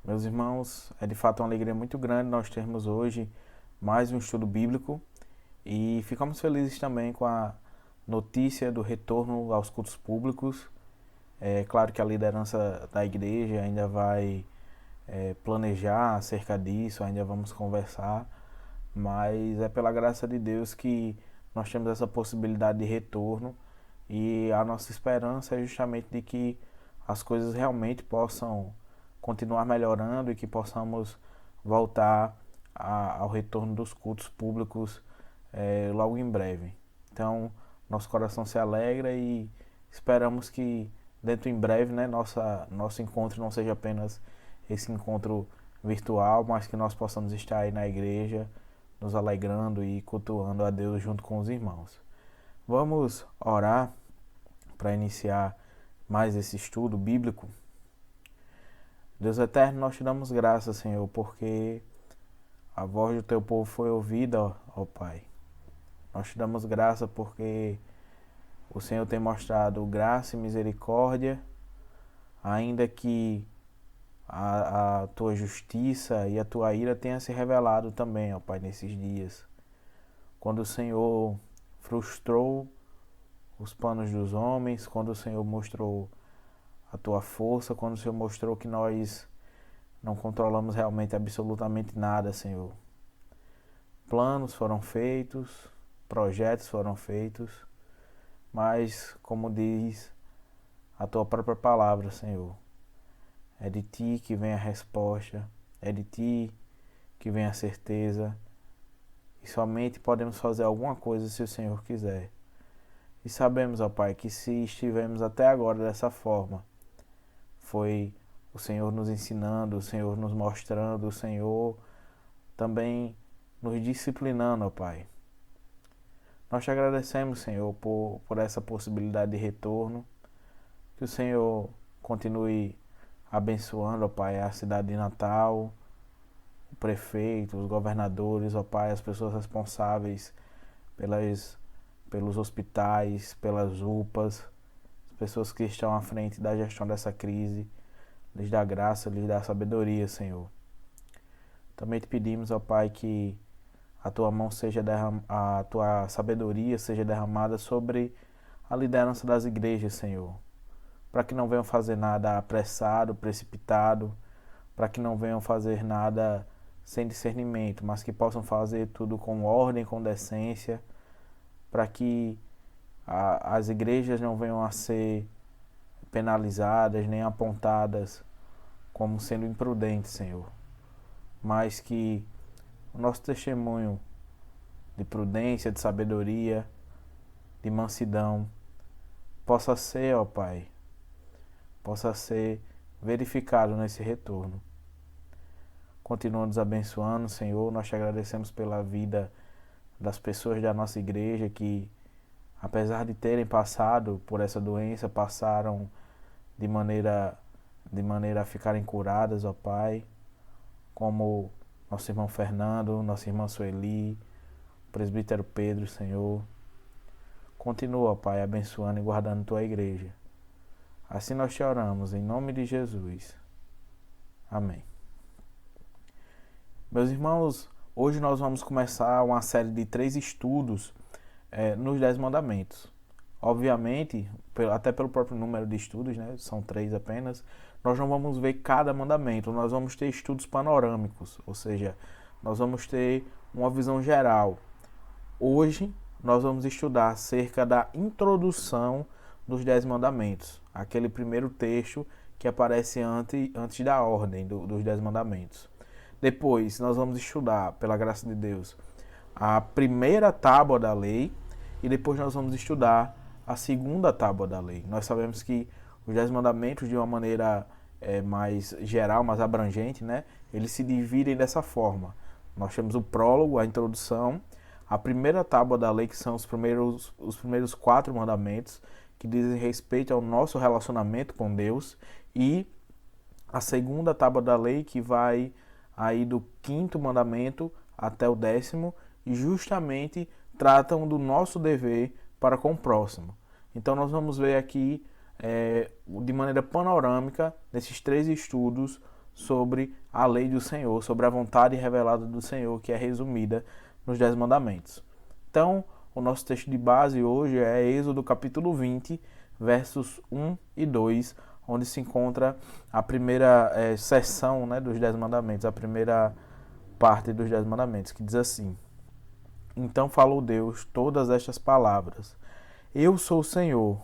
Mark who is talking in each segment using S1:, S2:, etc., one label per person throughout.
S1: Meus irmãos, é de fato uma alegria muito grande nós termos hoje mais um estudo bíblico e ficamos felizes também com a notícia do retorno aos cultos públicos. É claro que a liderança da igreja ainda vai planejar acerca disso, ainda vamos conversar, mas é pela graça de Deus que nós temos essa possibilidade de retorno e a nossa esperança é justamente de que as coisas realmente possam continuar melhorando e que possamos voltar ao retorno dos cultos públicos logo em breve. Então, nosso coração se alegra e esperamos que dentro em breve, né, nosso encontro não seja apenas esse encontro virtual, mas que nós possamos estar aí na igreja, nos alegrando e cultuando a Deus junto com os irmãos. Vamos orar para iniciar mais esse estudo bíblico. Deus eterno, nós te damos graças, Senhor, porque a voz do teu povo foi ouvida, ó Pai. Nós te damos graça porque o Senhor tem mostrado graça e misericórdia, ainda que a tua justiça e a tua ira tenha se revelado também, ó Pai, nesses dias. Quando o Senhor frustrou os planos dos homens, quando o Senhor mostrou a tua força, quando o Senhor mostrou que nós não controlamos realmente absolutamente nada, Senhor. Planos foram feitos, projetos foram feitos, mas, como diz a tua própria palavra, Senhor, é de ti que vem a resposta, é de ti que vem a certeza, e somente podemos fazer alguma coisa se o Senhor quiser. E sabemos, ó Pai, que se estivermos até agora dessa forma, foi o Senhor nos ensinando, o Senhor nos mostrando, o Senhor também nos disciplinando, ó Pai. Nós te agradecemos, Senhor, por essa possibilidade de retorno. Que o Senhor continue abençoando, ó Pai, a cidade de Natal, o prefeito, os governadores, ó Pai, as pessoas responsáveis pelos hospitais, pelas UPAs, as pessoas que estão à frente da gestão dessa crise. Lhes dá graça, lhes dá sabedoria, Senhor. Também te pedimos, ó Pai, que a tua mão a tua sabedoria seja derramada sobre a liderança das igrejas, Senhor. Para que não venham fazer nada apressado, precipitado, para que não venham fazer nada sem discernimento, mas que possam fazer tudo com ordem, com decência, para que as igrejas não venham a ser penalizadas nem apontadas como sendo imprudentes, Senhor, mas que o nosso testemunho de prudência, de sabedoria, de mansidão possa ser, ó Pai, possa ser verificado nesse retorno. Continua nos abençoando, Senhor. Nós te agradecemos pela vida das pessoas da nossa igreja que, apesar de terem passado por essa doença, passaram de maneira a ficarem curadas, ó Pai, como nosso irmão Fernando, nossa irmã Sueli, o presbítero Pedro, Senhor. Continua, ó Pai, abençoando e guardando tua igreja. Assim nós te oramos, em nome de Jesus. Amém. Meus irmãos, hoje nós vamos começar uma série de 3 estudos nos 10 mandamentos. Obviamente, até pelo próprio número de estudos, né, são 3 apenas, nós não vamos ver cada mandamento, nós vamos ter estudos panorâmicos, ou seja, nós vamos ter uma visão geral. Hoje nós vamos estudar acerca da introdução dos 10 mandamentos, aquele primeiro texto que aparece antes da ordem dos 10 mandamentos. Depois nós vamos estudar, pela graça de Deus, a primeira tábua da lei e depois nós vamos estudar a segunda tábua da lei. Nós sabemos que os 10 mandamentos, de uma maneira mais geral, mais abrangente, né, eles se dividem dessa forma. Nós temos o prólogo, a introdução, a primeira tábua da lei, que são os primeiros 4 mandamentos, que dizem respeito ao nosso relacionamento com Deus, e a segunda tábua da lei, que vai aí do 5º mandamento até o 10º, e justamente tratam do nosso dever para com o próximo. Então nós vamos ver aqui de maneira panorâmica, nesses 3 estudos, sobre a lei do Senhor, sobre a vontade revelada do Senhor, que é resumida nos 10 mandamentos. Então, o nosso texto de base hoje é Êxodo capítulo 20, versos 1 e 2, onde se encontra a primeira seção, né, dos 10 mandamentos, a primeira parte dos 10 mandamentos, que diz assim: Então falou Deus todas estas palavras: Eu sou o Senhor,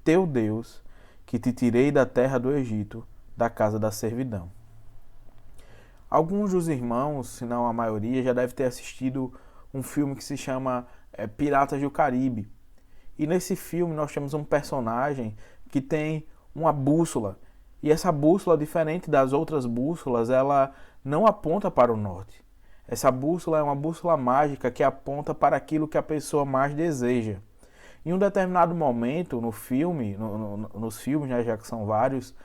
S1: teu Deus, que te tirei da terra do Egito, da casa da servidão. Alguns dos irmãos, se não a maioria, já deve ter assistido um filme que se chama Piratas do Caribe. E nesse filme nós temos um personagem que tem uma bússola. E essa bússola, diferente das outras bússolas, ela não aponta para o norte. Essa bússola é uma bússola mágica que aponta para aquilo que a pessoa mais deseja. Em um determinado momento no filme, nos filmes, né, já que são vários,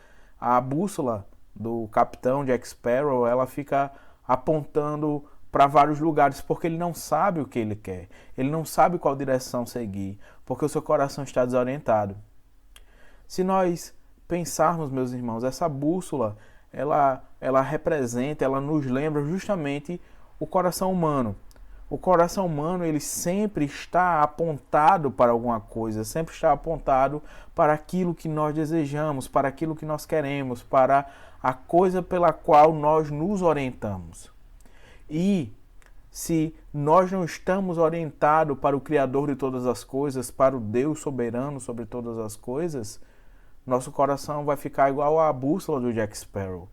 S1: a bússola do capitão Jack Sparrow, ela fica apontando para vários lugares, porque ele não sabe o que ele quer. Ele não sabe qual direção seguir, porque o seu coração está desorientado. Se nós pensarmos, meus irmãos, essa bússola, ela representa, ela nos lembra justamente o coração humano. O coração humano, ele sempre está apontado para alguma coisa, sempre está apontado para aquilo que nós desejamos, para aquilo que nós queremos, para a coisa pela qual nós nos orientamos. E se nós não estamos orientados para o Criador de todas as coisas, para o Deus soberano sobre todas as coisas, nosso coração vai ficar igual à bússola do Jack Sparrow.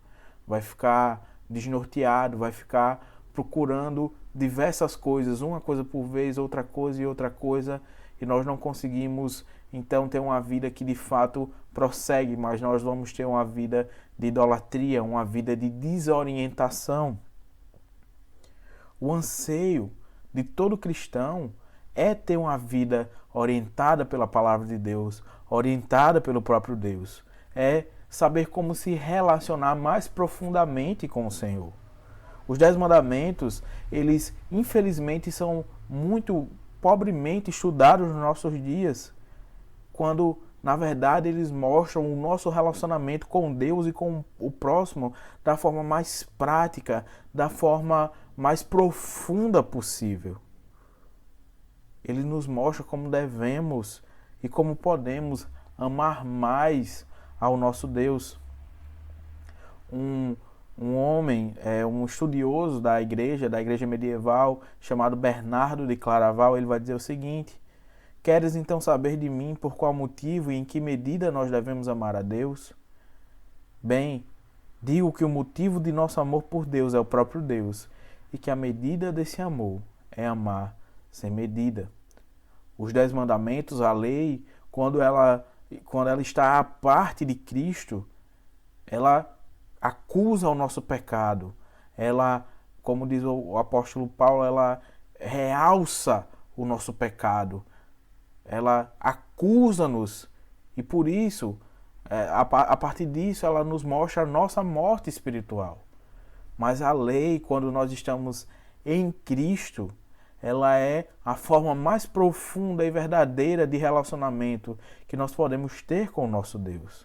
S1: Vai ficar desnorteado, vai ficar procurando diversas coisas, uma coisa por vez, outra coisa e outra coisa, e nós não conseguimos então ter uma vida que de fato prossegue, mas nós vamos ter uma vida de idolatria, uma vida de desorientação. O anseio de todo cristão é ter uma vida orientada pela palavra de Deus, orientada pelo próprio Deus. É saber como se relacionar mais profundamente com o Senhor. Os 10 mandamentos, eles infelizmente são muito pobremente estudados nos nossos dias, quando na verdade eles mostram o nosso relacionamento com Deus e com o próximo da forma mais prática, da forma mais profunda possível. Ele nos mostra como devemos e como podemos amar mais ao nosso Deus. Um homem, um estudioso da igreja medieval, chamado Bernardo de Claraval, ele vai dizer o seguinte: Queres então saber de mim por qual motivo e em que medida nós devemos amar a Deus? Bem, digo que o motivo de nosso amor por Deus é o próprio Deus, e que a medida desse amor é amar sem medida. Os 10 mandamentos, a lei, quando ela está à parte de Cristo, ela acusa o nosso pecado. Ela, como diz o apóstolo Paulo, ela realça o nosso pecado. Ela acusa-nos e por isso, a partir disso, ela nos mostra a nossa morte espiritual. Mas a lei, quando nós estamos em Cristo, ela é a forma mais profunda e verdadeira de relacionamento que nós podemos ter com o nosso Deus.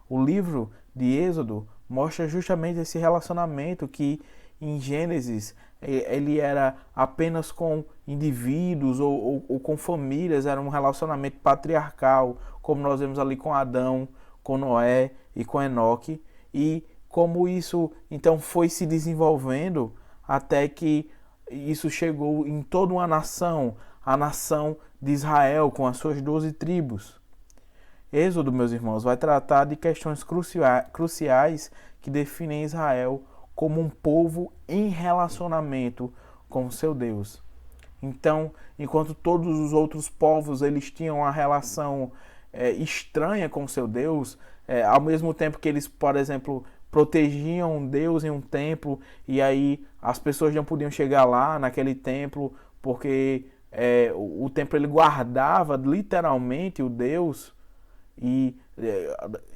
S1: O livro de Êxodo mostra justamente esse relacionamento que em Gênesis ele era apenas com indivíduos ou com famílias, era um relacionamento patriarcal, como nós vemos ali com Adão, com Noé e com Enoque, e como isso então foi se desenvolvendo até que isso chegou em toda uma nação, a nação de Israel, com as suas 12 tribos. Êxodo, meus irmãos, vai tratar de questões cruciais que definem Israel como um povo em relacionamento com o seu Deus. Então, enquanto todos os outros povos eles tinham uma relação estranha com o seu Deus, ao mesmo tempo que eles, por exemplo, protegiam Deus em um templo, e aí as pessoas não podiam chegar lá naquele templo, porque o templo ele guardava literalmente o Deus, e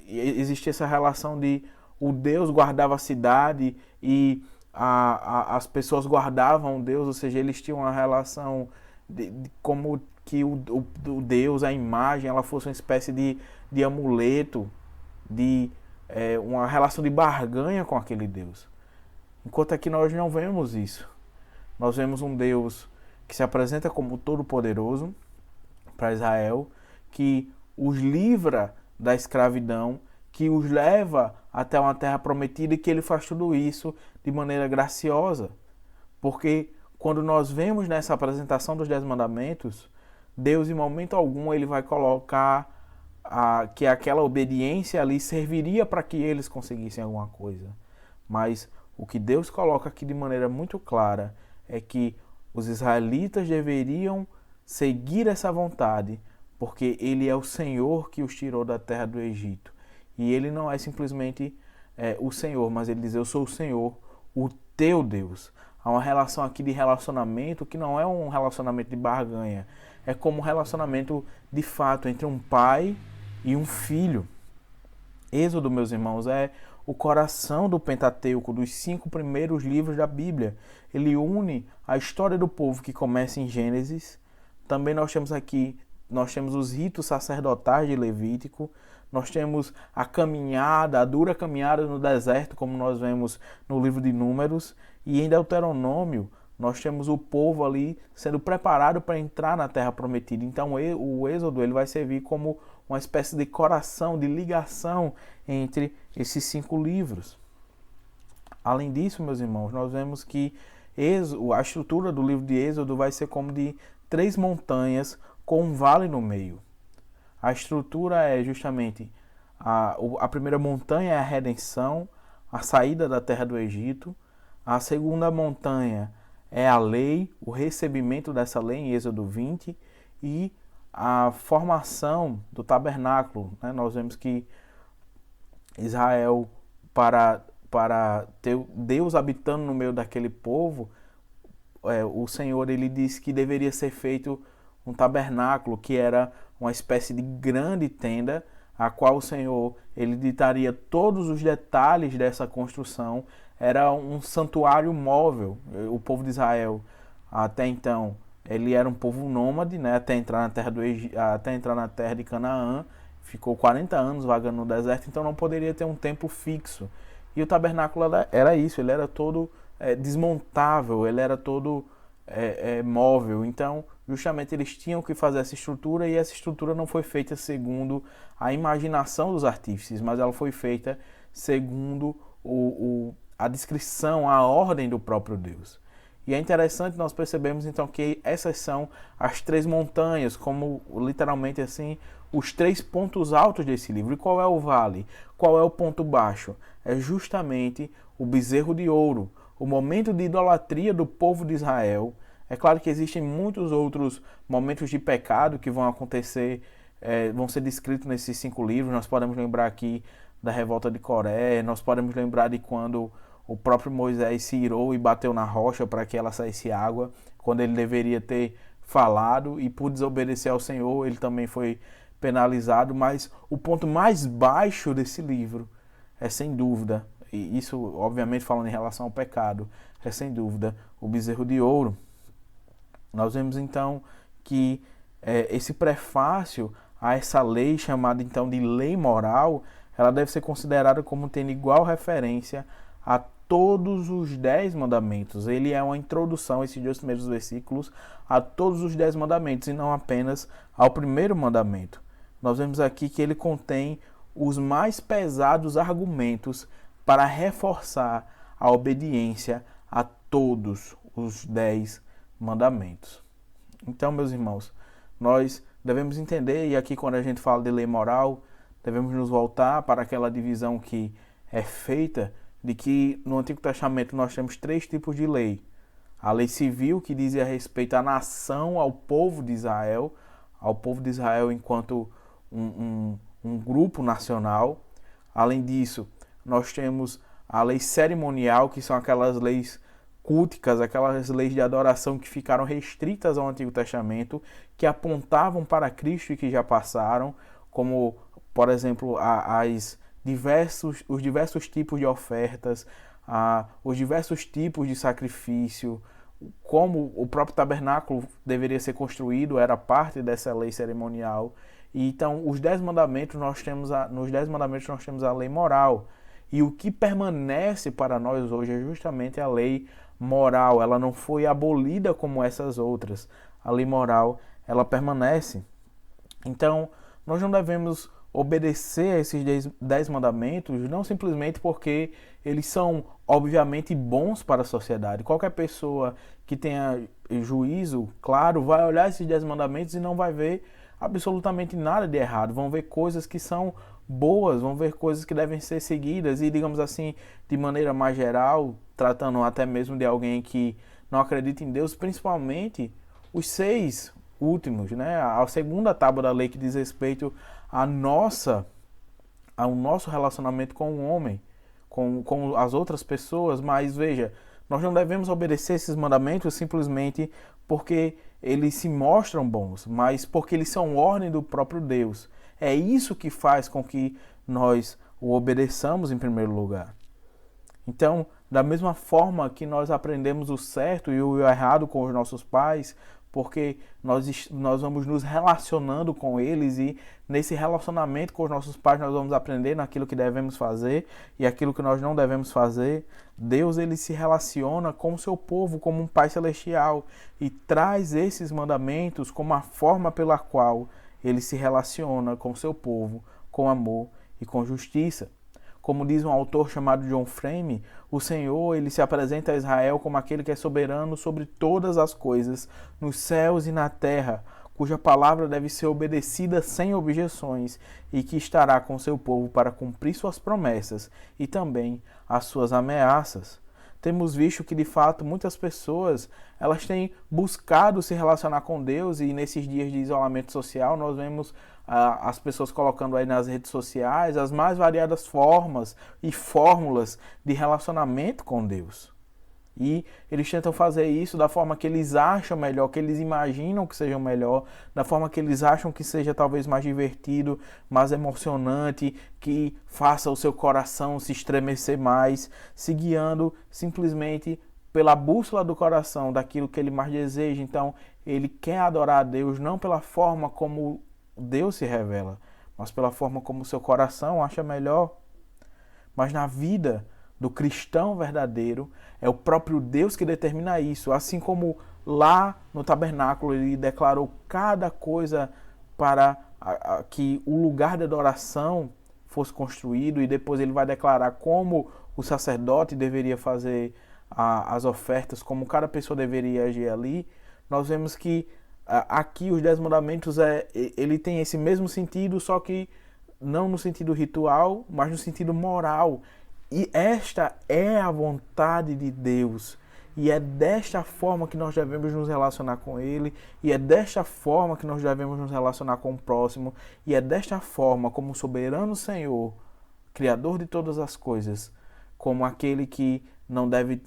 S1: existia essa relação de o Deus guardava a cidade e as pessoas guardavam Deus, ou seja, eles tinham uma relação de como que o Deus, a imagem, ela fosse uma espécie de amuleto, de uma relação de barganha com aquele Deus. Enquanto aqui nós não vemos isso. Nós vemos um Deus que se apresenta como todo-poderoso para Israel, que os livra da escravidão, que os leva até uma terra prometida e que ele faz tudo isso de maneira graciosa. Porque quando nós vemos nessa apresentação dos 10 mandamentos, Deus em momento algum ele vai colocar que aquela obediência ali serviria para que eles conseguissem alguma coisa. Mas o que Deus coloca aqui de maneira muito clara é que os israelitas deveriam seguir essa vontade, porque ele é o Senhor que os tirou da terra do Egito. E ele não é simplesmente o Senhor, mas ele diz: eu sou o Senhor, o teu Deus. Há uma relação aqui de relacionamento que não é um relacionamento de barganha, é como um relacionamento de fato entre um pai e um filho. Êxodo, meus irmãos, é o coração do Pentateuco, dos 5 primeiros livros da Bíblia. Ele une a história do povo que começa em Gênesis. Também nós temos os ritos sacerdotais de Levítico. Nós temos a dura caminhada no deserto, como nós vemos no livro de Números. E em Deuteronômio, nós temos o povo ali sendo preparado para entrar na terra prometida. Então o Êxodo ele vai servir como uma espécie de coração, de ligação entre esses 5 livros. Além disso, meus irmãos, nós vemos que a estrutura do livro de Êxodo vai ser como de 3 montanhas com um vale no meio. A estrutura é justamente a primeira montanha é a redenção, a saída da terra do Egito. A segunda montanha é a lei, o recebimento dessa lei em Êxodo 20 e a formação do tabernáculo. Nós vemos que Israel, para ter Deus habitando no meio daquele povo, o Senhor ele disse que deveria ser feito um tabernáculo, que era uma espécie de grande tenda, a qual o Senhor ele ditaria todos os detalhes dessa construção. Era um santuário móvel. O povo de Israel, até então, ele era um povo nômade, até entrar na terra até entrar na terra de Canaã. Ficou 40 anos vagando no deserto, então não poderia ter um templo fixo. E o tabernáculo era isso, ele era todo desmontável, ele era todo móvel. Então, justamente eles tinham que fazer essa estrutura, e essa estrutura não foi feita segundo a imaginação dos artífices, mas ela foi feita segundo a descrição, a ordem do próprio Deus. E é interessante nós percebemos então que essas são as 3 montanhas, como literalmente assim, os 3 pontos altos desse livro. E qual é o vale? Qual é o ponto baixo? É justamente o bezerro de ouro, o momento de idolatria do povo de Israel. É claro que existem muitos outros momentos de pecado que vão acontecer, vão ser descritos nesses 5 livros. Nós podemos lembrar aqui da revolta de Coré, nós podemos lembrar de quando o próprio Moisés se irou e bateu na rocha para que ela saísse água, quando ele deveria ter falado, e por desobedecer ao Senhor ele também foi penalizado. Mas o ponto mais baixo desse livro é sem dúvida, e isso obviamente falando em relação ao pecado, é sem dúvida o bezerro de ouro. Nós vemos então que esse prefácio a essa lei chamada então de lei moral, ela deve ser considerada como tendo igual referência a todos os 10 mandamentos. Ele é uma introdução, esses 2 primeiros versículos, a todos os 10 mandamentos e não apenas ao primeiro mandamento. Nós vemos aqui que ele contém os mais pesados argumentos para reforçar a obediência a todos os 10 mandamentos. Então, meus irmãos, nós devemos entender, e aqui quando a gente fala de lei moral, devemos nos voltar para aquela divisão que é feita de que no Antigo Testamento nós temos 3 tipos de lei. A lei civil, que dizia respeito à nação, ao povo de Israel enquanto um grupo nacional. Além disso, nós temos a lei cerimonial, que são aquelas leis culticas, aquelas leis de adoração que ficaram restritas ao Antigo Testamento, que apontavam para Cristo e que já passaram, como, por exemplo, os diversos tipos de ofertas, os diversos tipos de sacrifício, como o próprio tabernáculo deveria ser construído, era parte dessa lei cerimonial. Então, os 10 mandamentos nos 10 mandamentos nós temos a lei moral. E o que permanece para nós hoje é justamente a lei moral. Ela não foi abolida como essas outras. A lei moral, ela permanece. Então, nós não devemos obedecer a esses 10 mandamentos, não simplesmente porque eles são obviamente bons para a sociedade. Qualquer pessoa que tenha juízo, claro, vai olhar esses 10 mandamentos e não vai ver absolutamente nada de errado. Vão ver coisas que são boas, vão ver coisas que devem ser seguidas e, digamos assim, de maneira mais geral, tratando até mesmo de alguém que não acredita em Deus, principalmente os 6 últimos, né? A segunda tábua da lei que diz respeito ao nosso relacionamento com o homem, com as outras pessoas, mas veja, nós não devemos obedecer esses mandamentos simplesmente porque eles se mostram bons, mas porque eles são ordem do próprio Deus. É isso que faz com que nós o obedeçamos em primeiro lugar. Então, da mesma forma que nós aprendemos o certo e o errado com os nossos pais, porque nós vamos nos relacionando com eles e nesse relacionamento com os nossos pais nós vamos aprender naquilo que devemos fazer e aquilo que nós não devemos fazer. Deus, ele se relaciona com o seu povo como um Pai Celestial e traz esses mandamentos como a forma pela qual ele se relaciona com o seu povo, com amor e com justiça. Como diz um autor chamado John Frame, o Senhor, ele se apresenta a Israel como aquele que é soberano sobre todas as coisas, nos céus e na terra, cuja palavra deve ser obedecida sem objeções e que estará com seu povo para cumprir suas promessas e também as suas ameaças. Temos visto que, de fato, muitas pessoas elas têm buscado se relacionar com Deus e nesses dias de isolamento social nós vemos as pessoas colocando aí nas redes sociais as mais variadas formas e fórmulas de relacionamento com Deus. E eles tentam fazer isso da forma que eles acham melhor, que eles imaginam que seja melhor, da forma que eles acham que seja talvez mais divertido, mais emocionante, que faça o seu coração se estremecer mais, se guiando simplesmente pela bússola do coração, daquilo que ele mais deseja. Então, ele quer adorar a Deus não pela forma como Deus se revela, mas pela forma como o seu coração acha melhor. Mas na vida do cristão verdadeiro, é o próprio Deus que determina isso. Assim como lá no tabernáculo ele declarou cada coisa para que o lugar de adoração fosse construído e depois ele vai declarar como o sacerdote deveria fazer as ofertas, como cada pessoa deveria agir ali. Nós vemos que aqui os 10 mandamentos ele tem esse mesmo sentido, só que não no sentido ritual, mas no sentido moral. E esta é a vontade de Deus. E é desta forma que nós devemos nos relacionar com Ele. E é desta forma que nós devemos nos relacionar com o próximo. E é desta forma, como o soberano Senhor, Criador de todas as coisas, como aquele que não deve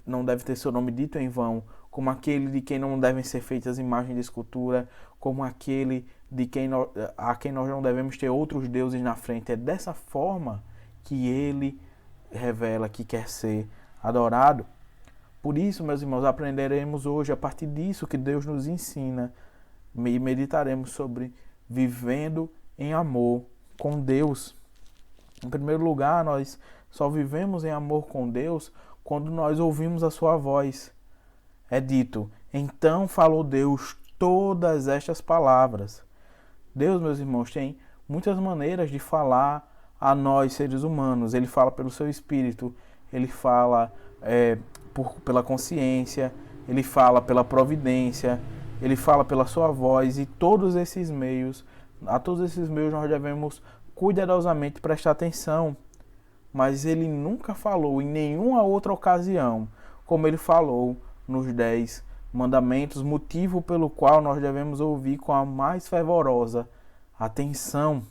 S1: ter seu nome dito em vão, como aquele de quem não devem ser feitas imagens de escultura, como aquele a quem nós não devemos ter outros deuses na frente. É dessa forma que Ele revela que quer ser adorado. Por isso, meus irmãos, aprenderemos hoje, a partir disso que Deus nos ensina, e meditaremos sobre vivendo em amor com Deus. Em primeiro lugar, nós só vivemos em amor com Deus quando nós ouvimos a sua voz. É dito, então falou Deus todas estas palavras. Deus, meus irmãos, tem muitas maneiras de falar a nós, seres humanos. Ele fala pelo seu espírito, ele fala pela consciência, ele fala pela providência, ele fala pela sua voz, e a todos esses meios nós devemos cuidadosamente prestar atenção. Mas ele nunca falou em nenhuma outra ocasião como ele falou nos 10 mandamentos, motivo pelo qual nós devemos ouvir com a mais fervorosa atenção.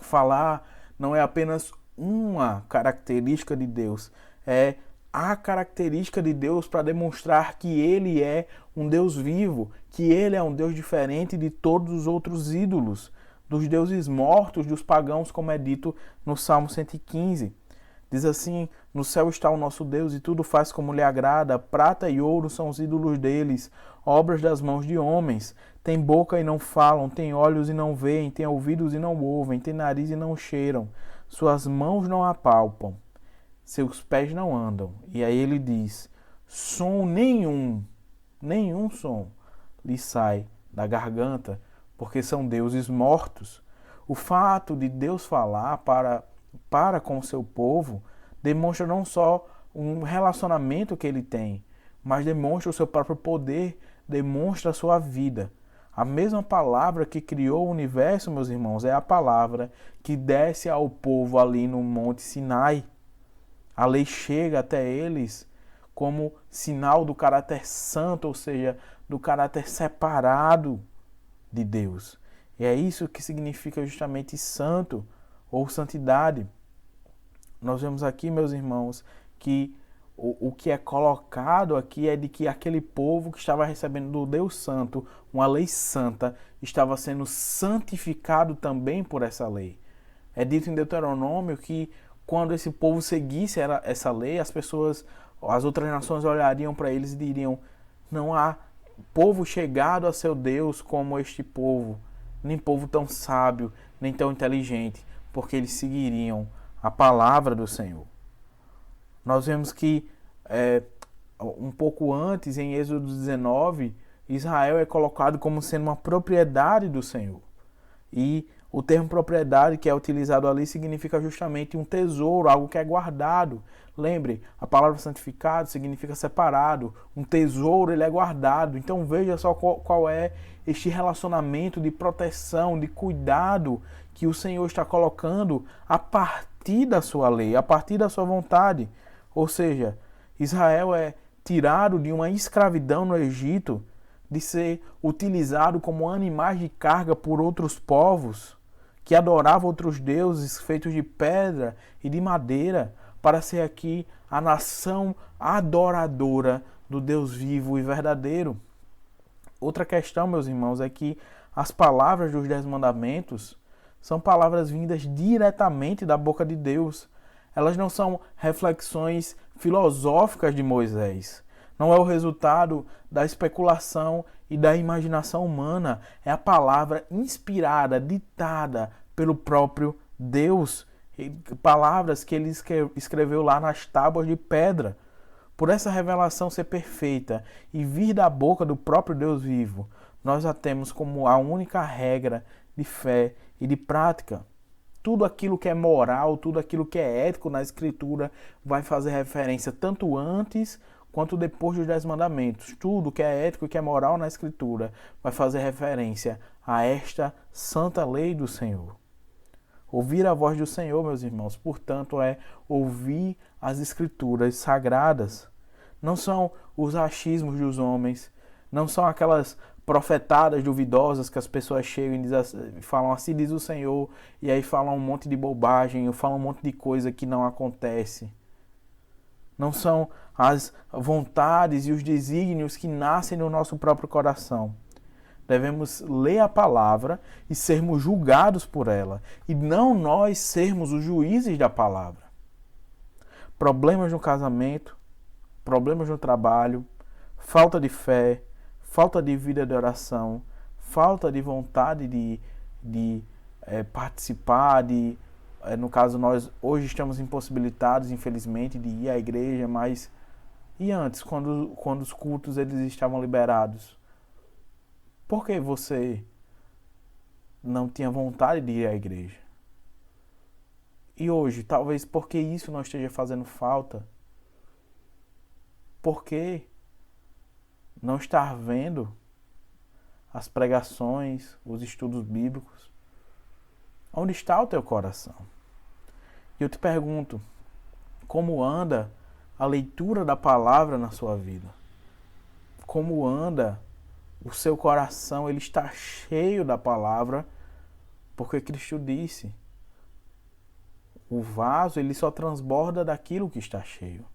S1: Falar não é apenas uma característica de Deus, é a característica de Deus para demonstrar que Ele é um Deus vivo, que Ele é um Deus diferente de todos os outros ídolos, dos deuses mortos, dos pagãos, como é dito no Salmo 115. Diz assim: no céu está o nosso Deus e tudo faz como lhe agrada. Prata e ouro são os ídolos deles, obras das mãos de homens. Tem boca e não falam, tem olhos e não veem, tem ouvidos e não ouvem, tem nariz e não cheiram. Suas mãos não apalpam, seus pés não andam. E aí ele diz: som nenhum som lhe sai da garganta, porque são deuses mortos. O fato de Deus falar para com o seu povo demonstra não só um relacionamento que ele tem, mas demonstra o seu próprio poder, demonstra a sua vida. A mesma palavra que criou o universo, meus irmãos, é a palavra que desce ao povo ali no Monte Sinai. A lei chega até eles como sinal do caráter santo, ou seja, do caráter separado de Deus. E é isso que significa justamente santo ou santidade. Nós vemos aqui, meus irmãos, que o que é colocado aqui é de que aquele povo que estava recebendo do Deus Santo, uma lei santa, estava sendo santificado também por essa lei. É dito em Deuteronômio que quando esse povo seguisse essa lei, as outras nações olhariam para eles e diriam: não há povo chegado a seu Deus como este povo, nem povo tão sábio, nem tão inteligente, porque eles seguiriam a palavra do Senhor. Nós vemos que um pouco antes, em Êxodo 19, Israel é colocado como sendo uma propriedade do Senhor. E o termo propriedade que é utilizado ali significa justamente um tesouro, algo que é guardado. Lembre, a palavra santificado significa separado. Um tesouro, ele é guardado. Então veja só qual é este relacionamento de proteção, de cuidado que o Senhor está colocando a partir da sua lei, a partir da sua vontade. Ou seja, Israel é tirado de uma escravidão no Egito, de ser utilizado como animais de carga por outros povos, que adoravam outros deuses feitos de pedra e de madeira, para ser aqui a nação adoradora do Deus vivo e verdadeiro. Outra questão, meus irmãos, é que as palavras dos 10 mandamentos são palavras vindas diretamente da boca de Deus. Elas não são reflexões filosóficas de Moisés. Não é o resultado da especulação e da imaginação humana. É a palavra inspirada, ditada pelo próprio Deus. Palavras que ele escreveu lá nas tábuas de pedra. Por essa revelação ser perfeita e vir da boca do próprio Deus vivo, nós a temos como a única regra de fé e de prática. Tudo aquilo que é moral, tudo aquilo que é ético na Escritura vai fazer referência tanto antes quanto depois dos 10 mandamentos. Tudo que é ético e que é moral na Escritura vai fazer referência a esta santa lei do Senhor. Ouvir a voz do Senhor, meus irmãos, portanto, é ouvir as Escrituras sagradas. Não são os achismos dos homens, não são aquelas profetadas duvidosas que as pessoas chegam e falam assim diz o Senhor, e aí falam um monte de bobagem, ou falam um monte de coisa que não acontece. Não são as vontades e os desígnios que nascem no nosso próprio coração. Devemos ler a palavra e sermos julgados por ela, e não nós sermos os juízes da palavra. Problemas no casamento, problemas no trabalho, falta de fé, falta de vida de oração, falta de vontade de participar, no caso nós hoje estamos impossibilitados, infelizmente, de ir à igreja, mas e antes, quando os cultos eles estavam liberados? Por que você não tinha vontade de ir à igreja? E hoje, talvez porque isso não esteja fazendo falta? Por que não estar vendo as pregações, os estudos bíblicos? Onde está o teu coração? E eu te pergunto, como anda a leitura da palavra na sua vida? Como anda o seu coração? Ele está cheio da palavra, porque Cristo disse, o vaso ele só transborda daquilo que está cheio.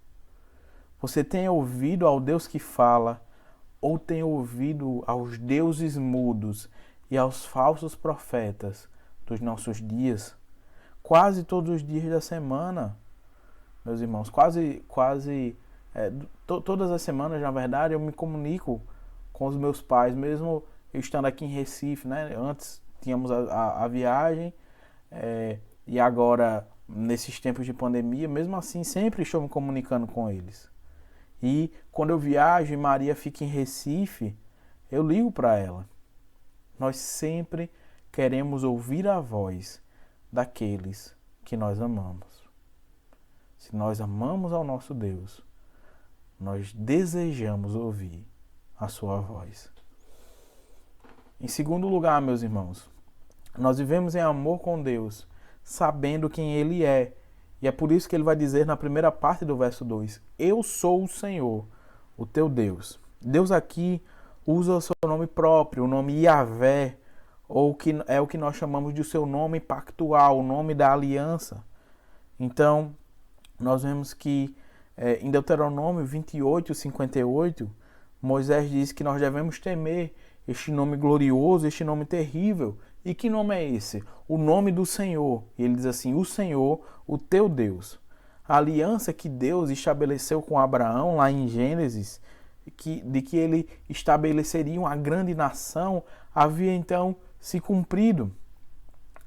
S1: Você tem ouvido ao Deus que fala, ou tem ouvido aos deuses mudos e aos falsos profetas dos nossos dias? Quase todos os dias da semana meus irmãos. Todas as semanas, na verdade, eu me comunico com os meus pais, mesmo eu estando aqui em Recife, né? Antes tínhamos a viagem, e agora, nesses tempos de pandemia, mesmo assim, sempre estou me comunicando com eles. E quando eu viajo e Maria fica em Recife, eu ligo para ela. Nós sempre queremos ouvir a voz daqueles que nós amamos. Se nós amamos ao nosso Deus, nós desejamos ouvir a sua voz. Em segundo lugar, meus irmãos, nós vivemos em amor com Deus, sabendo quem Ele é. E é por isso que Ele vai dizer na primeira parte do verso 2, eu sou o Senhor, o teu Deus. Deus aqui usa o seu nome próprio, o nome Yahvé, ou que é o que nós chamamos de seu nome pactual, o nome da aliança. Então, nós vemos que em Deuteronômio 28, 58, Moisés diz que nós devemos temer este nome glorioso, este nome terrível. E que nome é esse? O nome do Senhor. E ele diz assim, o Senhor, o teu Deus. A aliança que Deus estabeleceu com Abraão, lá em Gênesis, de que ele estabeleceria uma grande nação, havia então se cumprido.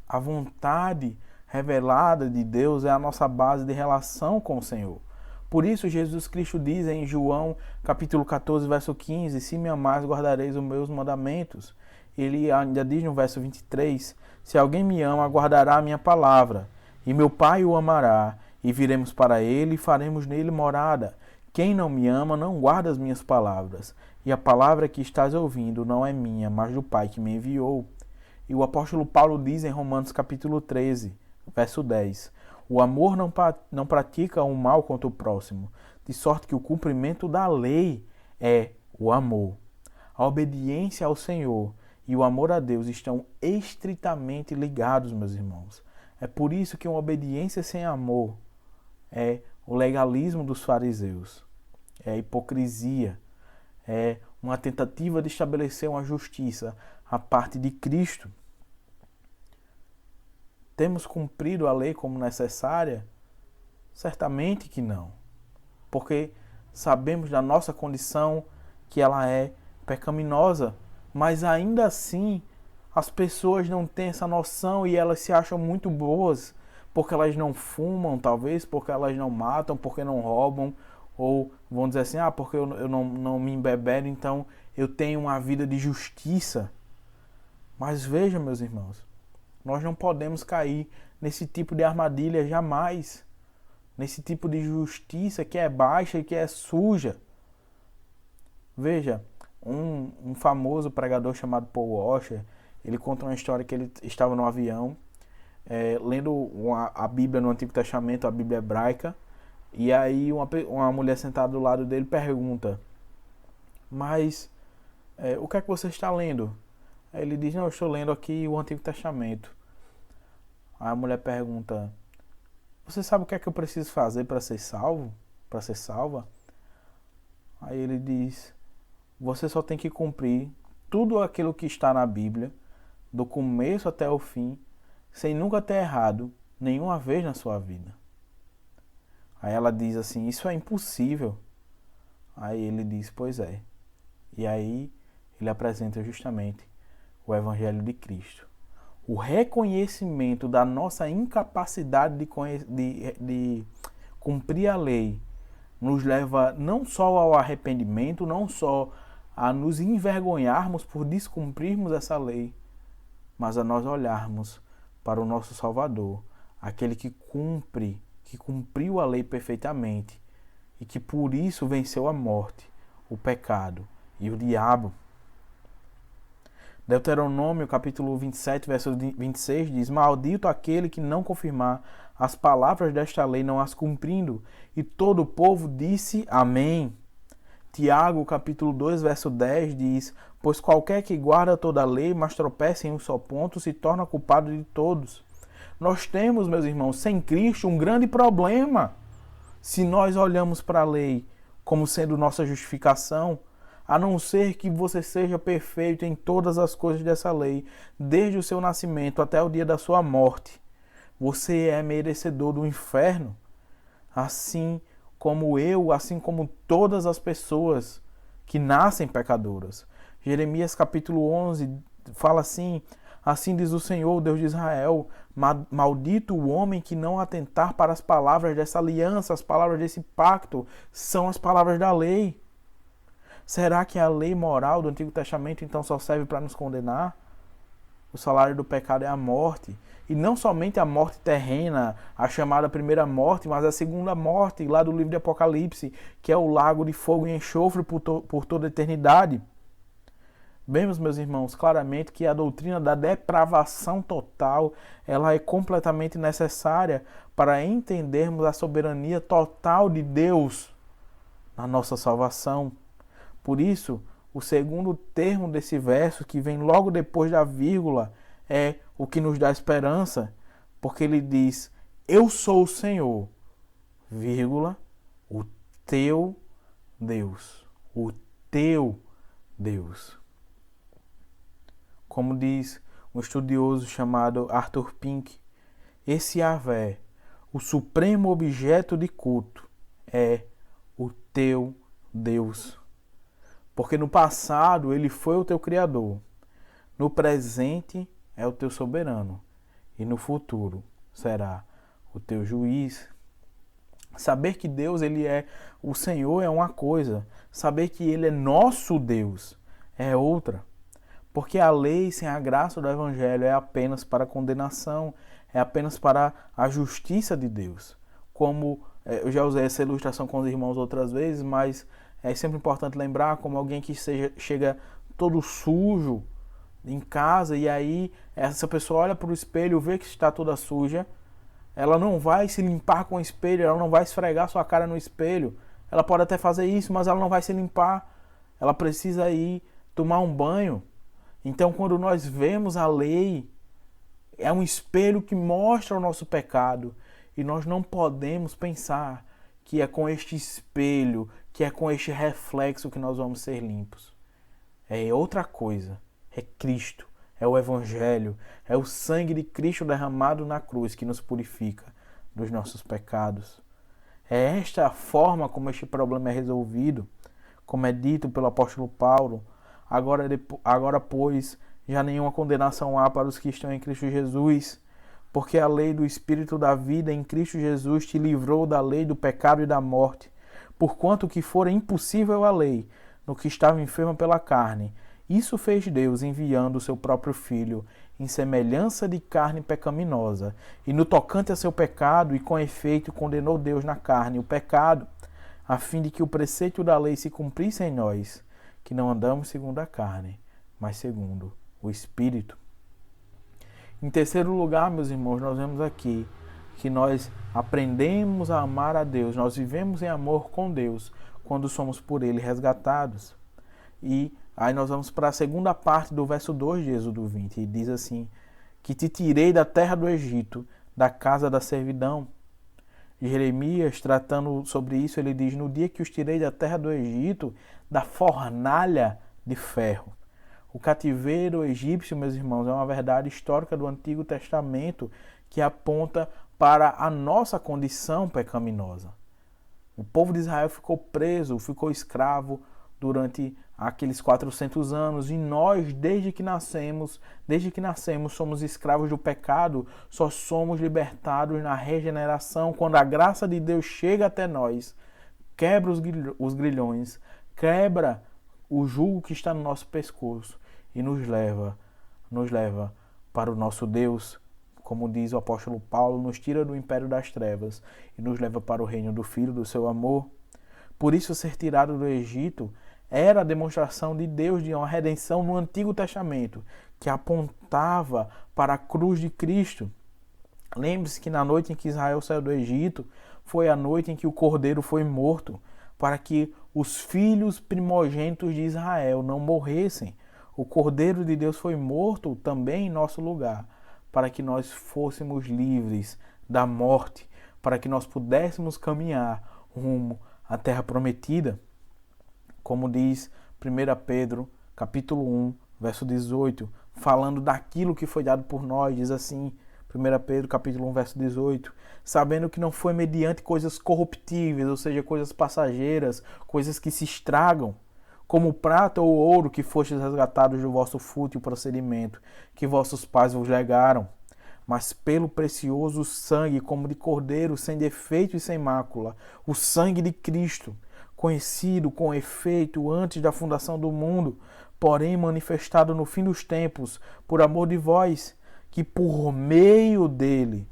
S1: A vontade revelada de Deus é a nossa base de relação com o Senhor. Por isso Jesus Cristo diz em João capítulo 14, verso 15, se me amais, guardareis os meus mandamentos. Ele ainda diz no verso 23, se alguém me ama, guardará a minha palavra, e meu Pai o amará, e viremos para ele e faremos nele morada. Quem não me ama não guarda as minhas palavras, e a palavra que estás ouvindo não é minha, mas do Pai que me enviou. E o apóstolo Paulo diz em Romanos capítulo 13, verso 10, o amor não pratica o mal contra o próximo, de sorte que o cumprimento da lei é o amor. A obediência ao Senhor e o amor a Deus estão estritamente ligados, meus irmãos. É por isso que uma obediência sem amor é o legalismo dos fariseus, é a hipocrisia, é uma tentativa de estabelecer uma justiça à parte de Cristo. Temos cumprido a lei como necessária? Certamente que não, porque sabemos da nossa condição que ela é pecaminosa, mas ainda assim as pessoas não têm essa noção e elas se acham muito boas porque elas não fumam, talvez, porque elas não matam, porque não roubam, ou vão dizer assim, porque eu não me embebero, então eu tenho uma vida de justiça. Mas veja, meus irmãos, nós não podemos cair nesse tipo de armadilha jamais, nesse tipo de justiça que é baixa e que é suja. Veja, um famoso pregador chamado Paul Washer, ele conta uma história que ele estava no avião, lendo a Bíblia no Antigo Testamento, a Bíblia hebraica, e aí uma mulher sentada do lado dele pergunta, mas o que é que você está lendo? Aí ele diz, não, eu estou lendo aqui o Antigo Testamento. Aí a mulher pergunta, você sabe o que é que eu preciso fazer para ser salvo? Para ser salva? Aí ele diz, você só tem que cumprir tudo aquilo que está na Bíblia, do começo até o fim, sem nunca ter errado nenhuma vez na sua vida. Aí ela diz assim, isso é impossível. Aí ele diz, pois é. E aí ele apresenta justamente o Evangelho de Cristo. O reconhecimento da nossa incapacidade de cumprir a lei nos leva não só ao arrependimento, não só a nos envergonharmos por descumprirmos essa lei, mas a nós olharmos para o nosso Salvador, aquele que cumpriu a lei perfeitamente e que por isso venceu a morte, o pecado e o diabo. Deuteronômio capítulo 27, verso 26 diz, maldito aquele que não confirmar as palavras desta lei, não as cumprindo. E todo o povo disse amém. Tiago capítulo 2, verso 10 diz, pois qualquer que guarda toda a lei, mas tropeça em um só ponto, se torna culpado de todos. Nós temos, meus irmãos, sem Cristo um grande problema. Se nós olhamos para a lei como sendo nossa justificação, a não ser que você seja perfeito em todas as coisas dessa lei, desde o seu nascimento até o dia da sua morte, você é merecedor do inferno. assim como eu, assim como todas as pessoas que nascem pecadoras. Jeremias capítulo 11 fala assim: assim diz o Senhor, Deus de Israel, maldito o homem que não atentar para as palavras dessa aliança, as palavras desse pacto, são as palavras da lei. Será que a lei moral do Antigo Testamento então só serve para nos condenar? O salário do pecado é a morte. E não somente a morte terrena, a chamada primeira morte, mas a segunda morte, lá do livro de Apocalipse, que é o lago de fogo e enxofre por toda a eternidade. Vemos, meus irmãos, claramente que a doutrina da depravação total, ela é completamente necessária para entendermos a soberania total de Deus na nossa salvação. Por isso, o segundo termo desse verso, que vem logo depois da vírgula, é o que nos dá esperança, porque ele diz: eu sou o Senhor, vírgula, o teu Deus. O teu Deus. Como diz um estudioso chamado Arthur Pink, esse Yahvé, o supremo objeto de culto, é o teu Deus. Porque no passado ele foi o teu Criador, no presente é o teu soberano e no futuro será o teu juiz. Saber que Deus ele é o Senhor é uma coisa, saber que ele é nosso Deus é outra. Porque a lei sem a graça do Evangelho é apenas para condenação, é apenas para a justiça de Deus. Como eu já usei essa ilustração com os irmãos outras vezes, mas é sempre importante lembrar como alguém que chega todo sujo em casa e aí essa pessoa olha para o espelho, vê que está toda suja, ela não vai se limpar com o espelho, ela não vai esfregar sua cara no espelho. Ela pode até fazer isso, mas ela não vai se limpar. Ela precisa ir tomar um banho. Então, quando nós vemos a lei, é um espelho que mostra o nosso pecado. E nós não podemos pensar que é com este espelho, que é com este reflexo que nós vamos ser limpos. É outra coisa. É Cristo, é o Evangelho, é o sangue de Cristo derramado na cruz que nos purifica dos nossos pecados. É esta a forma como este problema é resolvido, como é dito pelo apóstolo Paulo. Agora, pois, já nenhuma condenação há para os que estão em Cristo Jesus, porque a lei do Espírito da vida em Cristo Jesus te livrou da lei do pecado e da morte, porquanto que fora impossível a lei, no que estava enferma pela carne, isso fez Deus enviando o seu próprio Filho, em semelhança de carne pecaminosa, e no tocante a seu pecado, e com efeito condenou Deus na carne o pecado, a fim de que o preceito da lei se cumprisse em nós, que não andamos segundo a carne, mas segundo o Espírito. Em terceiro lugar, meus irmãos, nós vemos aqui que nós aprendemos a amar a Deus, nós vivemos em amor com Deus, quando somos por Ele resgatados. E aí nós vamos para a segunda parte do verso 2 de Êxodo 20, e diz assim: que te tirei da terra do Egito, da casa da servidão. Jeremias, tratando sobre isso, ele diz: no dia que os tirei da terra do Egito, da fornalha de ferro. O cativeiro egípcio, meus irmãos, é uma verdade histórica do Antigo Testamento que aponta para a nossa condição pecaminosa. O povo de Israel ficou preso, ficou escravo durante aqueles 400 anos, e nós, desde que nascemos, somos escravos do pecado, só somos libertados na regeneração, quando a graça de Deus chega até nós, quebra os grilhões, quebra o jugo que está no nosso pescoço e nos leva para o nosso Deus, como diz o apóstolo Paulo, nos tira do império das trevas e nos leva para o reino do Filho do seu amor. Por isso, ser tirado do Egito era a demonstração de Deus de uma redenção no Antigo Testamento, que apontava para a cruz de Cristo. Lembre-se que na noite em que Israel saiu do Egito, foi a noite em que o Cordeiro foi morto, para que os filhos primogênitos de Israel não morressem. O Cordeiro de Deus foi morto também em nosso lugar, para que nós fôssemos livres da morte, para que nós pudéssemos caminhar rumo à terra prometida. Como diz 1 Pedro, capítulo 1, verso 18, falando daquilo que foi dado por nós, diz assim: 1 Pedro capítulo 1, verso 18, sabendo que não foi mediante coisas corruptíveis, ou seja, coisas passageiras, coisas que se estragam, como prata ou ouro que fostes resgatados do vosso fútil procedimento, que vossos pais vos legaram, mas pelo precioso sangue, como de cordeiro, sem defeito e sem mácula, o sangue de Cristo, conhecido com efeito antes da fundação do mundo, porém manifestado no fim dos tempos, por amor de vós, que por meio dele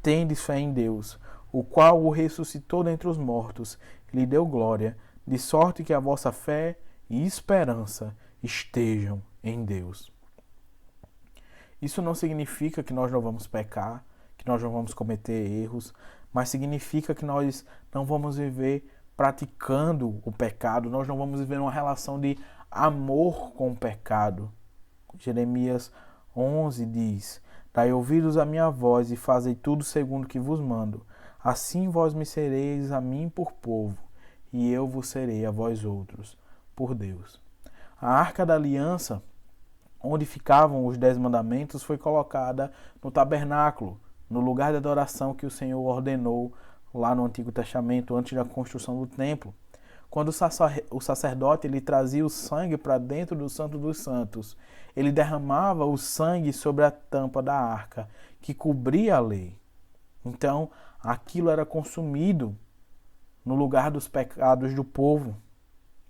S1: tendes fé em Deus, o qual o ressuscitou dentre os mortos e lhe deu glória, de sorte que a vossa fé e esperança estejam em Deus. Isso não significa que nós não vamos pecar, que nós não vamos cometer erros, mas significa que nós não vamos viver praticando o pecado, nós não vamos viver uma relação de amor com o pecado. Jeremias 11 diz: Dai ouvidos à minha voz e fazei tudo segundo o que vos mando. Assim vós me sereis a mim por povo, e eu vos serei a vós outros por Deus. A Arca da Aliança, onde ficavam os 10 mandamentos, foi colocada no tabernáculo, no lugar de adoração que o Senhor ordenou lá no Antigo Testamento, antes da construção do templo. Quando o sacerdote ele trazia o sangue para dentro do Santo dos Santos, ele derramava o sangue sobre a tampa da arca, que cobria a lei. Então, aquilo era consumido no lugar dos pecados do povo.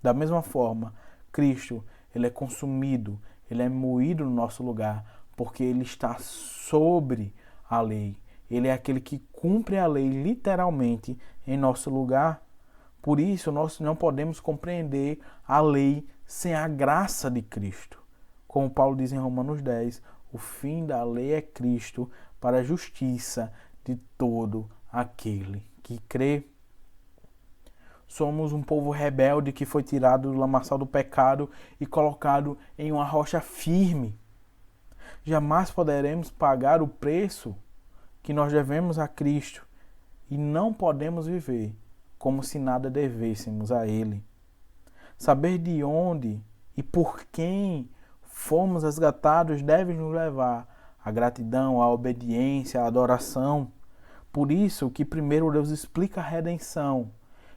S1: Da mesma forma, Cristo, ele é consumido, ele é moído no nosso lugar, porque ele está sobre a lei. Ele é aquele que cumpre a lei literalmente em nosso lugar. Por isso, nós não podemos compreender a lei sem a graça de Cristo. Como Paulo diz em Romanos 10, o fim da lei é Cristo para a justiça de todo aquele que crê. Somos um povo rebelde que foi tirado do lamaçal do pecado e colocado em uma rocha firme. Jamais poderemos pagar o preço que nós devemos a Cristo e não podemos viver como se nada devêssemos a Ele. Saber de onde e por quem fomos resgatados deve nos levar à gratidão, à obediência, à adoração. Por isso que primeiro Deus explica a redenção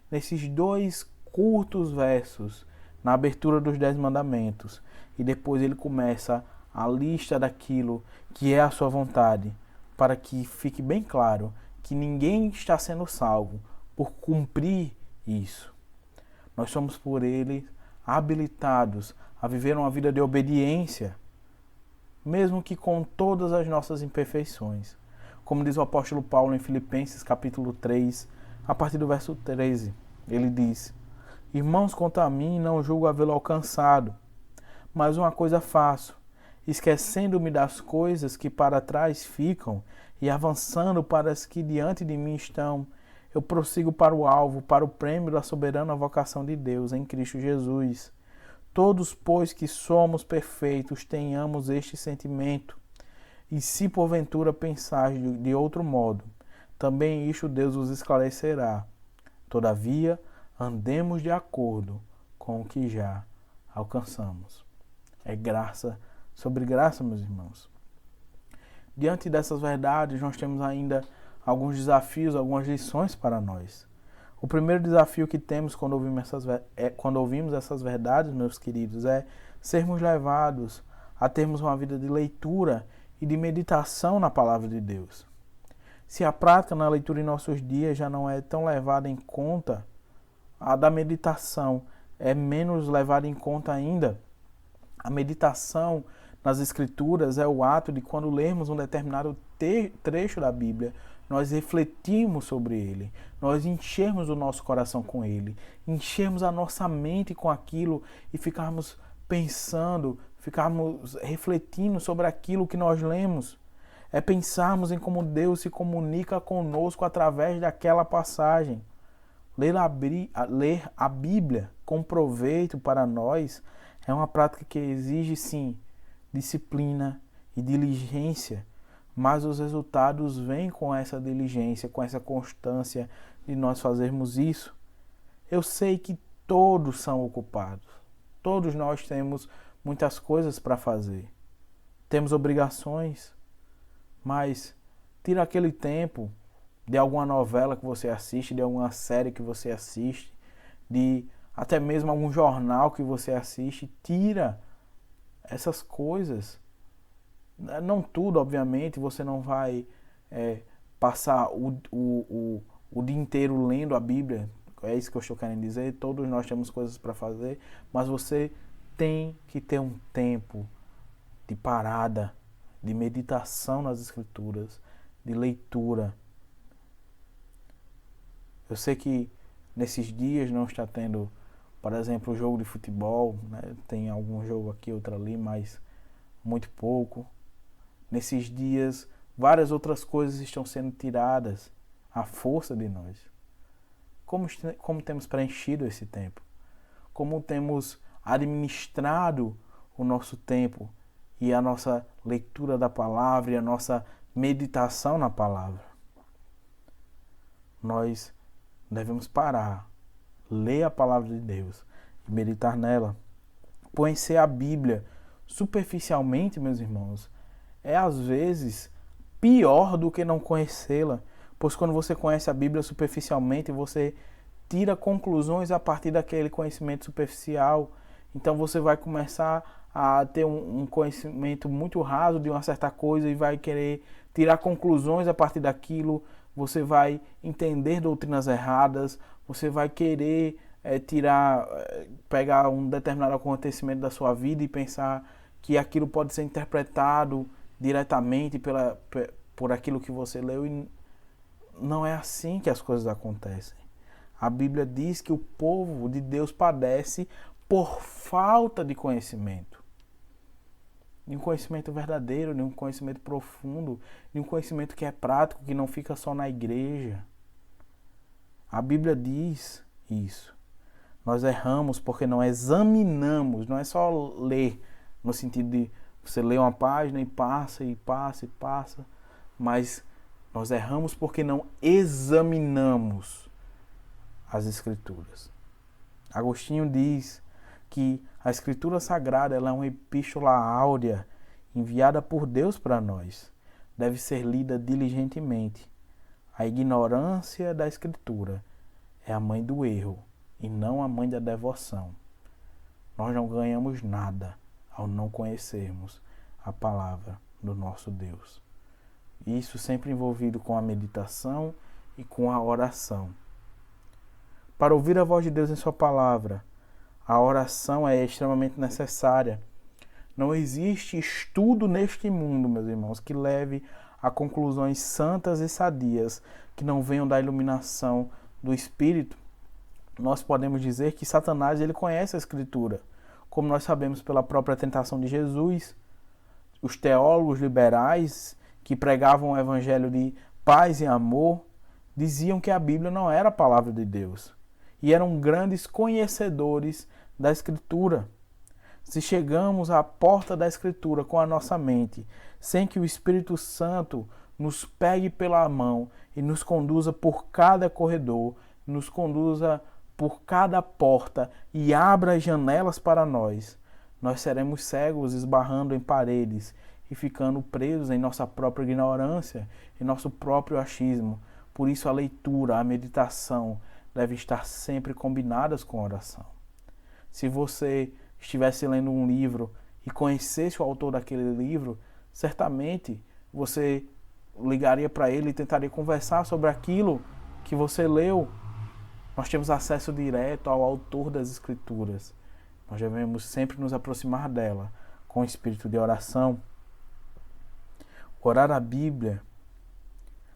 S1: nesses 2 curtos versos, na abertura dos 10 mandamentos, e depois ele começa a lista daquilo que é a sua vontade, para que fique bem claro que ninguém está sendo salvo por cumprir isso. Nós somos por ele habilitados a viver uma vida de obediência, mesmo que com todas as nossas imperfeições. Como diz o apóstolo Paulo em Filipenses capítulo 3, a partir do verso 13, ele diz: Irmãos, quanto a mim, não julgo havê-lo alcançado, mas uma coisa faço, esquecendo-me das coisas que para trás ficam e avançando para as que diante de mim estão, eu prossigo para o alvo, para o prêmio da soberana vocação de Deus em Cristo Jesus. Todos, pois, que somos perfeitos, tenhamos este sentimento. E se porventura pensais de outro modo, também isto Deus os esclarecerá. Todavia, andemos de acordo com o que já alcançamos. É graça sobre graça, meus irmãos. Diante dessas verdades, nós temos ainda alguns desafios, algumas lições para nós. O primeiro desafio que temos quando ouvimos essas verdades, meus queridos, é sermos levados a termos uma vida de leitura e de meditação na palavra de Deus. Se a prática na leitura em nossos dias já não é tão levada em conta, a da meditação é menos levada em conta ainda. A meditação nas Escrituras é o ato de, quando lermos um determinado trecho da Bíblia, nós refletirmos sobre ele, nós enchermos o nosso coração com ele, enchermos a nossa mente com aquilo e ficarmos pensando, ficarmos refletindo sobre aquilo que nós lemos. É pensarmos em como Deus se comunica conosco através daquela passagem. Ler a Bíblia com proveito para nós é uma prática que exige, sim, disciplina e diligência, mas os resultados vêm com essa diligência, com essa constância de nós fazermos isso. Eu sei que todos são ocupados, todos nós temos muitas coisas para fazer, temos obrigações, mas Tira aquele tempo de alguma novela que você assiste, de alguma série que você assiste, de até mesmo algum jornal que você assiste. Tira essas coisas. Não tudo, obviamente, você não vai passar o dia inteiro lendo a Bíblia. É isso que eu estou querendo dizer. Todos nós temos coisas para fazer, mas você tem que ter um tempo de parada, de meditação nas Escrituras, de leitura. Eu sei que nesses dias não está tendo, por exemplo, o jogo de futebol, né? Tem algum jogo aqui, outro ali, mas muito pouco. Nesses dias, várias outras coisas estão sendo tiradas à força de nós. Como temos preenchido esse tempo? Como temos administrado o nosso tempo e a nossa leitura da palavra e a nossa meditação na palavra? Nós devemos parar, ler a palavra de Deus e meditar nela. Conhecer a Bíblia superficialmente, meus irmãos, é às vezes pior do que não conhecê-la, pois quando você conhece a Bíblia superficialmente, você tira conclusões a partir daquele conhecimento superficial. Então você vai começar a ter um conhecimento muito raso de uma certa coisa e vai querer tirar conclusões a partir daquilo. Você vai entender doutrinas erradas, você vai querer pegar um determinado acontecimento da sua vida e pensar que aquilo pode ser interpretado diretamente por aquilo que você leu, e não é assim que as coisas acontecem. A Bíblia diz que o povo de Deus padece por falta de conhecimento. De um conhecimento verdadeiro, de um conhecimento profundo, de um conhecimento que é prático, que não fica só na igreja. A Bíblia diz isso. Nós erramos porque não examinamos, não é só ler, no sentido de você ler uma página e passa, mas nós erramos porque não examinamos as Escrituras. Agostinho diz que a Escritura Sagrada ela é uma epístola áurea enviada por Deus para nós. Deve ser lida diligentemente. A ignorância da Escritura é a mãe do erro e não a mãe da devoção. Nós não ganhamos nada ao não conhecermos a palavra do nosso Deus. Isso sempre envolvido com a meditação e com a oração. Para ouvir a voz de Deus em sua palavra, a oração é extremamente necessária. Não existe estudo neste mundo, meus irmãos, que leve a conclusões santas e sadias que não venham da iluminação do Espírito. Nós podemos dizer que Satanás ele conhece a Escritura, como nós sabemos pela própria tentação de Jesus. Os teólogos liberais que pregavam o evangelho de paz e amor diziam que a Bíblia não era a palavra de Deus e eram grandes conhecedores da Escritura. Se chegamos à porta da Escritura com a nossa mente, sem que o Espírito Santo nos pegue pela mão e nos conduza por cada corredor, nos conduza por cada porta e abra as janelas para nós, nós seremos cegos esbarrando em paredes e ficando presos em nossa própria ignorância, em nosso próprio achismo. Por isso a leitura, a meditação devem estar sempre combinadas com a oração. Se você estivesse lendo um livro e conhecesse o autor daquele livro, certamente você ligaria para ele e tentaria conversar sobre aquilo que você leu. Nós temos acesso direto ao autor das Escrituras. Nós devemos sempre nos aproximar dela com o espírito de oração. Orar a Bíblia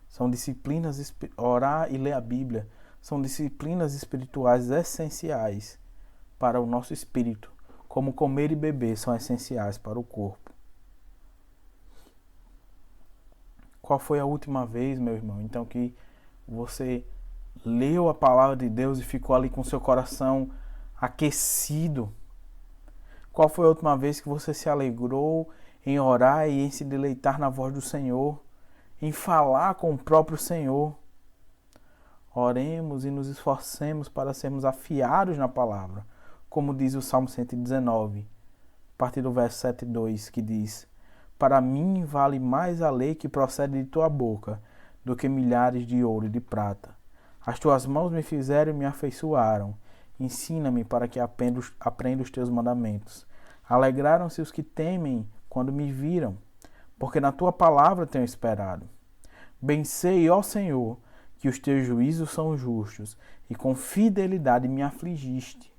S1: são disciplinas, orar e ler a Bíblia são disciplinas espirituais essenciais para o nosso espírito, como comer e beber são essenciais para o corpo. Qual foi a última vez, meu irmão, então, que você leu a palavra de Deus e ficou ali com seu coração aquecido? Qual foi a última vez que você se alegrou em orar e em se deleitar na voz do Senhor, em falar com o próprio Senhor? Oremos e nos esforcemos para sermos afiados na palavra, como diz o Salmo 119, a partir do verso 7 e 2, que diz: para mim vale mais a lei que procede de tua boca do que milhares de ouro e de prata. As tuas mãos me fizeram e me afeiçoaram. Ensina-me para que aprenda os teus mandamentos. Alegraram-se os que temem quando me viram, porque na tua palavra tenho esperado. Bem sei, ó Senhor, que os teus juízos são justos, e com fidelidade me afligiste.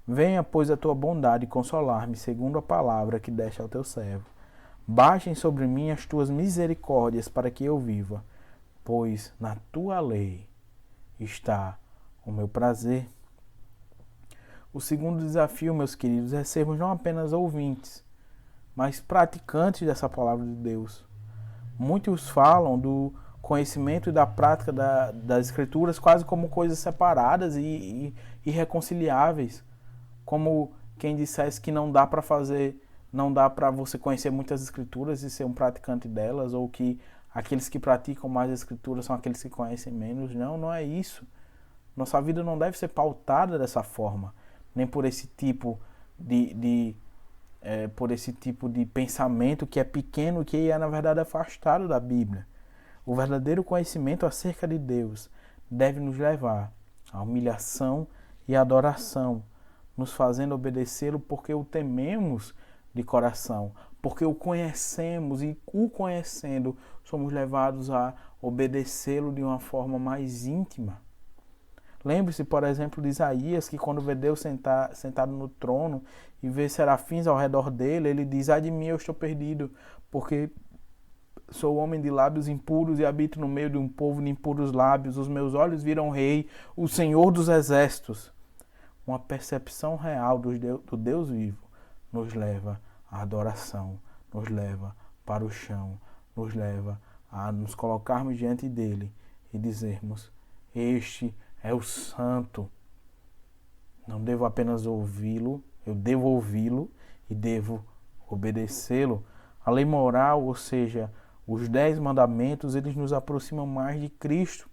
S1: Venha, pois, a tua bondade consolar-me, segundo a palavra que deste ao teu servo. Baixem sobre mim as tuas misericórdias, para que eu viva, pois na tua lei está o meu prazer. O segundo desafio, meus queridos, é sermos não apenas ouvintes, mas praticantes dessa palavra de Deus. Muitos falam do conhecimento e da prática das Escrituras quase como coisas separadas e irreconciliáveis, como quem dissesse que não dá para você conhecer muitas Escrituras e ser um praticante delas, ou que aqueles que praticam mais as Escrituras são aqueles que conhecem menos. Não, não é isso. Nossa vida não deve ser pautada dessa forma, nem por esse tipo por esse tipo de pensamento que é pequeno e que é, na verdade, afastado da Bíblia. O verdadeiro conhecimento acerca de Deus deve nos levar à humilhação e à adoração, nos fazendo obedecê-lo porque o tememos de coração, porque o conhecemos e o conhecendo somos levados a obedecê-lo de uma forma mais íntima. Lembre-se, por exemplo, de Isaías, que quando vê Deus sentado no trono e vê serafins ao redor dele, ele diz: ai de mim, eu estou perdido, porque sou homem de lábios impuros e habito no meio de um povo de impuros lábios. Os meus olhos viram o Rei, o Senhor dos Exércitos. Uma percepção real do Deus vivo nos leva à adoração, nos leva para o chão, nos leva a nos colocarmos diante dele e dizermos: este é o Santo. Não devo apenas ouvi-lo, eu devo ouvi-lo e devo obedecê-lo. A lei moral, ou seja, os 10 mandamentos, eles nos aproximam mais de Cristo.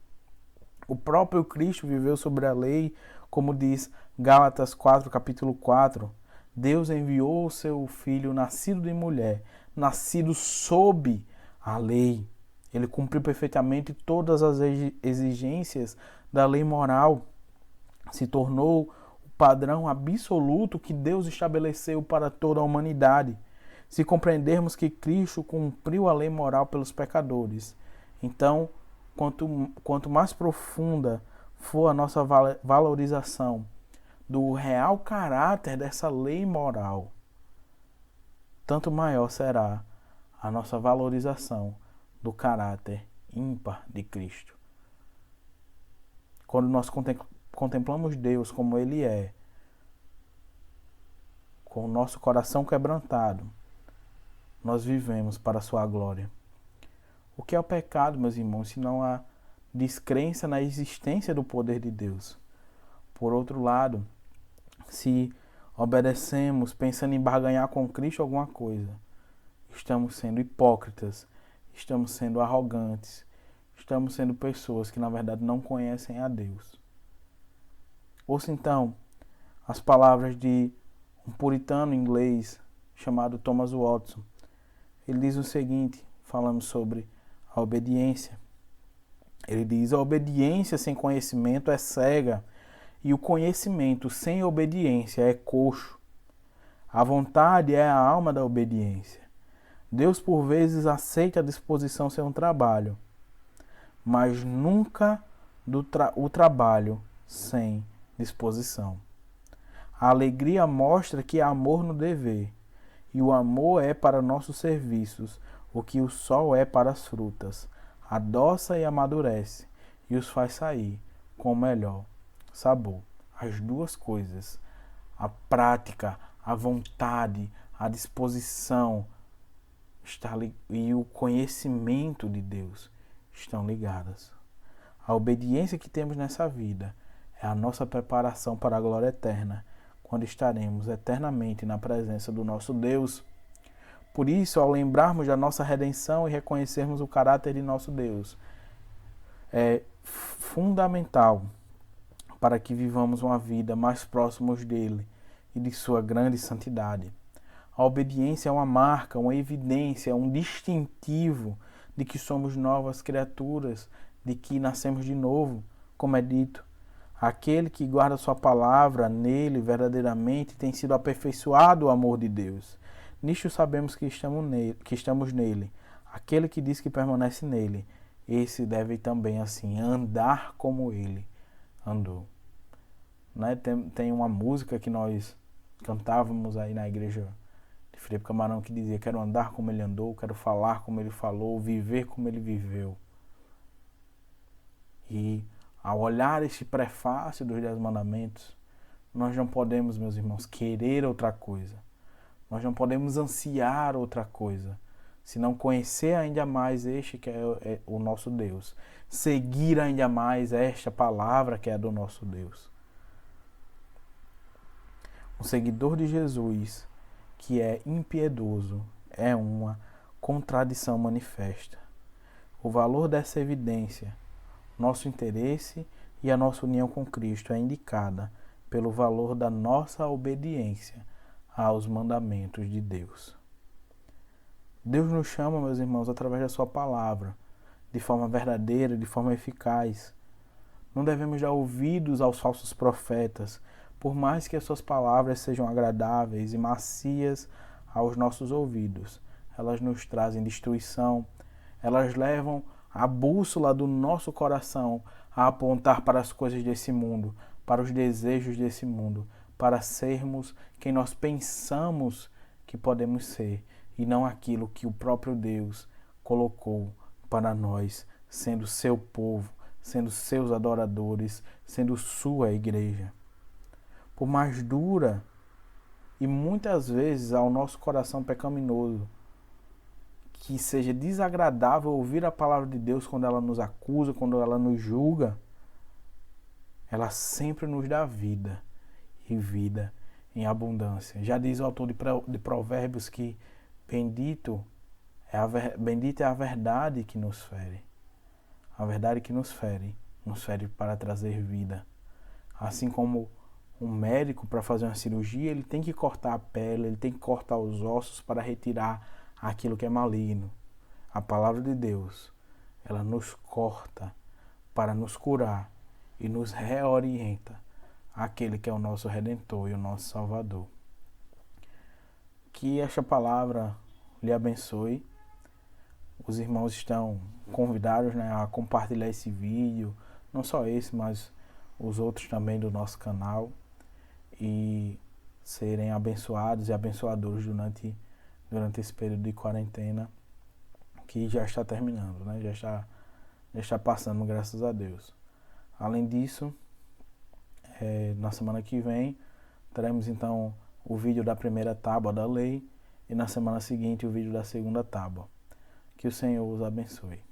S1: O próprio Cristo viveu sobre a lei, como diz Gálatas 4, capítulo 4. Deus enviou o seu Filho, nascido de mulher, nascido sob a lei. Ele cumpriu perfeitamente todas as exigências da lei moral. Se tornou o padrão absoluto que Deus estabeleceu para toda a humanidade. Se compreendermos que Cristo cumpriu a lei moral pelos pecadores, então, quanto mais profunda for a nossa valorização do real caráter dessa lei moral, tanto maior será a nossa valorização do caráter ímpar de Cristo. Quando nós contemplamos Deus como Ele é, com o nosso coração quebrantado, nós vivemos para a sua glória. O que é o pecado, meus irmãos, se não a descrença na existência do poder de Deus? Por outro lado, se obedecemos pensando em barganhar com Cristo alguma coisa, estamos sendo hipócritas, estamos sendo arrogantes, estamos sendo pessoas que na verdade não conhecem a Deus. Ouça então as palavras de um puritano inglês chamado Thomas Watson. Ele diz o seguinte, falando sobre a obediência. Ele diz: a obediência sem conhecimento é cega, e o conhecimento sem obediência é coxo. A vontade é a alma da obediência. Deus por vezes aceita a disposição ser um trabalho, mas nunca o trabalho sem disposição. A alegria mostra que há amor no dever, e o amor é para nossos serviços o que o sol é para as frutas. Adoça e amadurece, e os faz sair com o melhor sabor. As duas coisas, a prática, a vontade, a disposição e o conhecimento de Deus estão ligadas. A obediência que temos nessa vida é a nossa preparação para a glória eterna, quando estaremos eternamente na presença do nosso Deus. Por isso, ao lembrarmos da nossa redenção e reconhecermos o caráter de nosso Deus, é fundamental para que vivamos uma vida mais próximos dele e de sua grande santidade. A A obediência é uma marca, uma evidência, um distintivo de que somos novas criaturas, de que nascemos de novo, como é dito. Aquele que guarda sua palavra, nele verdadeiramente tem sido aperfeiçoado o amor de Deus. Nisto sabemos que estamos nele. Aquele que diz que permanece nele, esse deve também assim andar como ele andou. Né? Tem uma música que nós cantávamos aí na igreja de Felipe Camarão que dizia: quero andar como ele andou, quero falar como ele falou, viver como ele viveu. E ao olhar este prefácio dos 10 mandamentos, nós não podemos, meus irmãos, querer outra coisa. Nós não podemos ansiar outra coisa, senão conhecer ainda mais este que é o nosso Deus. Seguir ainda mais esta palavra que é do nosso Deus. Um seguidor de Jesus que é impiedoso é uma contradição manifesta. O valor dessa evidência, nosso interesse e a nossa união com Cristo é indicada pelo valor da nossa obediência aos mandamentos de Deus. Deus nos chama, meus irmãos, através da sua palavra, de forma verdadeira, de forma eficaz. Não devemos dar ouvidos aos falsos profetas, por mais que as suas palavras sejam agradáveis e macias aos nossos ouvidos. Elas nos trazem destruição, elas levam a bússola do nosso coração a apontar para as coisas desse mundo, para os desejos desse mundo, para sermos quem nós pensamos que podemos ser e não aquilo que o próprio Deus colocou para nós, sendo seu povo, sendo seus adoradores, sendo sua igreja. Por mais dura e muitas vezes ao nosso coração pecaminoso que seja desagradável ouvir a palavra de Deus quando ela nos acusa, quando ela nos julga, ela sempre nos dá vida e vida em abundância. Já diz o autor de Provérbios que bendita é a verdade que nos fere. A verdade que nos fere para trazer vida. Assim como um médico, para fazer uma cirurgia, ele tem que cortar a pele, ele tem que cortar os ossos para retirar aquilo que é maligno. A palavra de Deus, ela nos corta para nos curar e nos reorienta àquele que é o nosso Redentor e o nosso Salvador. Que esta palavra lhe abençoe. Os irmãos estão convidados, né, a compartilhar esse vídeo, não só esse, mas os outros também do nosso canal, e serem abençoados e abençoadores durante esse período de quarentena que já está terminando, né? Já está passando, graças a Deus. Além disso, na semana que vem teremos então o vídeo da primeira tábua da lei e na semana seguinte o vídeo da segunda tábua. Que o Senhor os abençoe.